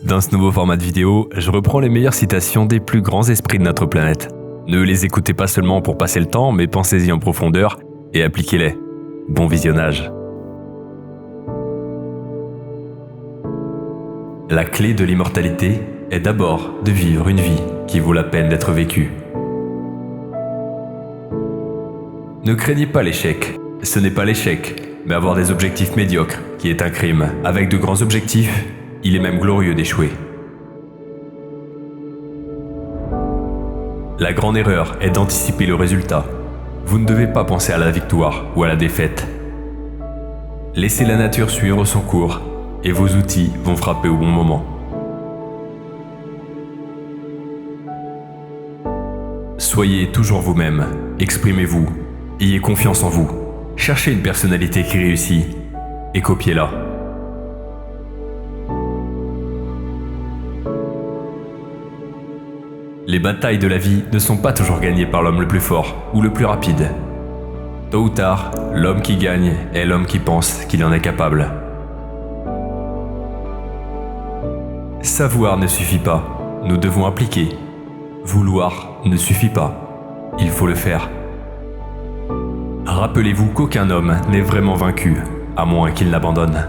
Dans ce nouveau format de vidéo, je reprends les meilleures citations des plus grands esprits de notre planète. Ne les écoutez pas seulement pour passer le temps, mais pensez-y en profondeur et appliquez-les. Bon visionnage. La clé de l'immortalité est d'abord de vivre une vie qui vaut la peine d'être vécue. Ne craignez pas l'échec. Ce n'est pas l'échec, mais avoir des objectifs médiocres qui est un crime. Avec de grands objectifs, il est même glorieux d'échouer. La grande erreur est d'anticiper le résultat. Vous ne devez pas penser à la victoire ou à la défaite. Laissez la nature suivre son cours et vos outils vont frapper au bon moment. Soyez toujours vous-même, exprimez-vous, ayez confiance en vous. Cherchez une personnalité qui réussit et copiez-la. Les batailles de la vie ne sont pas toujours gagnées par l'homme le plus fort ou le plus rapide. Tôt ou tard, l'homme qui gagne est l'homme qui pense qu'il en est capable. Savoir ne suffit pas, nous devons appliquer. Vouloir ne suffit pas, il faut le faire. Rappelez-vous qu'aucun homme n'est vraiment vaincu, à moins qu'il n'abandonne.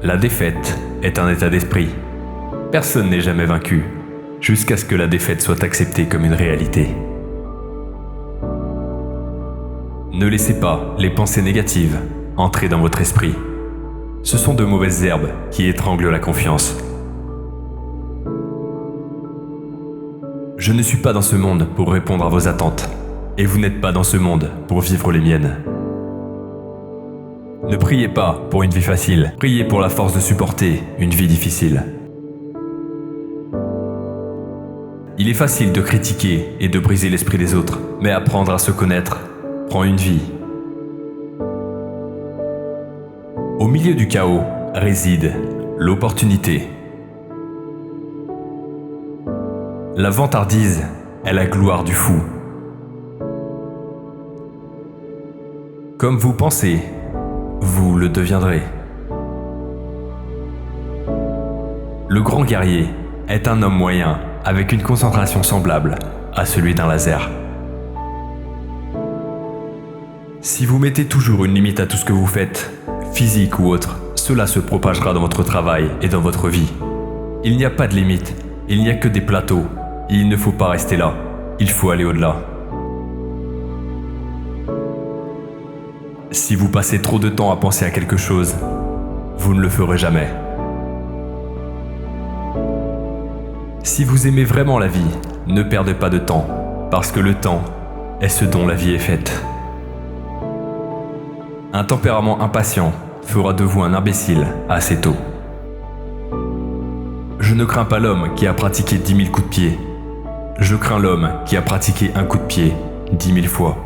La défaite est un état d'esprit. Personne n'est jamais vaincu, jusqu'à ce que la défaite soit acceptée comme une réalité. Ne laissez pas les pensées négatives entrer dans votre esprit. Ce sont de mauvaises herbes qui étranglent la confiance. Je ne suis pas dans ce monde pour répondre à vos attentes, et vous n'êtes pas dans ce monde pour vivre les miennes. Ne priez pas pour une vie facile, priez pour la force de supporter une vie difficile. Il est facile de critiquer et de briser l'esprit des autres, mais apprendre à se connaître prend une vie. Au milieu du chaos réside l'opportunité. La vantardise est la gloire du fou. Comme vous pensez, vous le deviendrez. Le grand guerrier est un homme moyen avec une concentration semblable à celui d'un laser. Si vous mettez toujours une limite à tout ce que vous faites, physique ou autre, cela se propagera dans votre travail et dans votre vie. Il n'y a pas de limite, il n'y a que des plateaux. Il ne faut pas rester là, il faut aller au-delà. Si vous passez trop de temps à penser à quelque chose, vous ne le ferez jamais. Si vous aimez vraiment la vie, ne perdez pas de temps, parce que le temps est ce dont la vie est faite. Un tempérament impatient fera de vous un imbécile assez tôt. Je ne crains pas l'homme qui a pratiqué 10 000 coups de pied. Je crains l'homme qui a pratiqué un coup de pied 10 000 fois.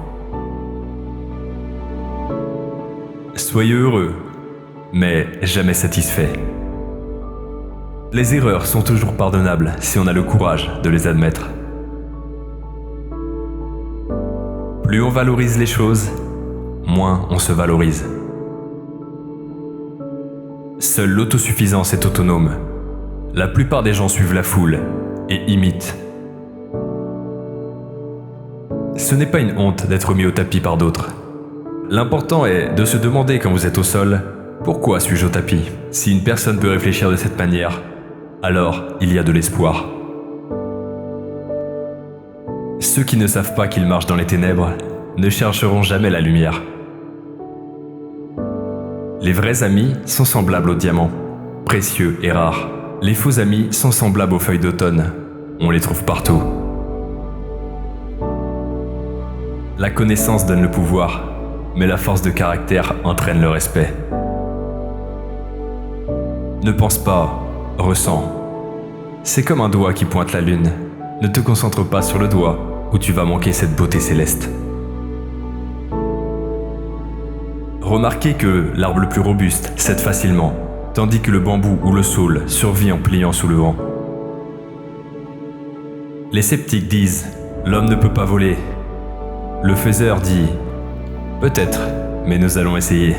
Soyez heureux, mais jamais satisfait. Les erreurs sont toujours pardonnables si on a le courage de les admettre. Plus on valorise les choses, moins on se valorise. Seule l'autosuffisance est autonome. La plupart des gens suivent la foule et imitent. Ce n'est pas une honte d'être mis au tapis par d'autres. L'important est de se demander quand vous êtes au sol, pourquoi suis-je au tapis? Si une personne peut réfléchir de cette manière, alors il y a de l'espoir. Ceux qui ne savent pas qu'ils marchent dans les ténèbres ne chercheront jamais la lumière. Les vrais amis sont semblables aux diamants, précieux et rares. Les faux amis sont semblables aux feuilles d'automne. On les trouve partout. La connaissance donne le pouvoir, mais la force de caractère entraîne le respect. Ne pense pas, ressens. C'est comme un doigt qui pointe la lune. Ne te concentre pas sur le doigt, ou tu vas manquer cette beauté céleste. Remarquez que l'arbre le plus robuste cède facilement, tandis que le bambou ou le saule survit en pliant sous le vent. Les sceptiques disent « L'homme ne peut pas voler ». Le faiseur dit « Peut-être, mais nous allons essayer ».